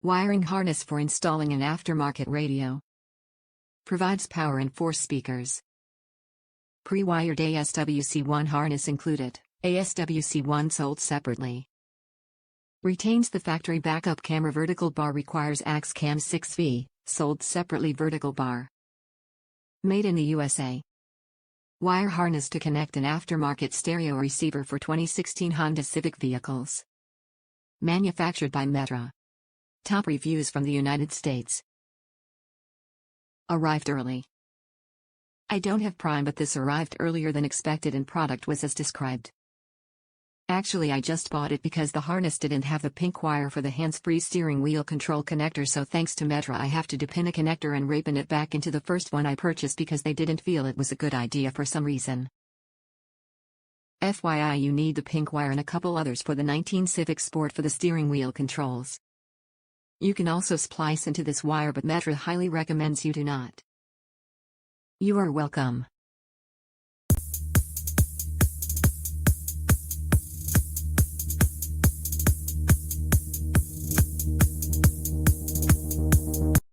Wiring harness for installing an aftermarket radio. Provides power and 4 speakers. Pre-wired ASWC-1 harness included, ASWC-1 sold separately. Retains the factory backup camera vertical bar, requires AX CAM6V, sold separately vertical bar. Made in the USA. Wire harness to connect an aftermarket stereo receiver for 2016 Honda Civic vehicles. Manufactured by Metra. Top reviews from the United States. Arrived early. I don't have Prime, but this arrived earlier than expected and product was as described. Actually, I just bought it because the harness didn't have the pink wire for the hands-free steering wheel control connector, so thanks to Metra I have to depin a connector and repin it back into the first one I purchased because they didn't feel it was a good idea for some reason. FYI, you need the pink wire and a couple others for the 19 Civic Sport for the steering wheel controls. You can also splice into this wire, but Metra highly recommends you do not. You are welcome.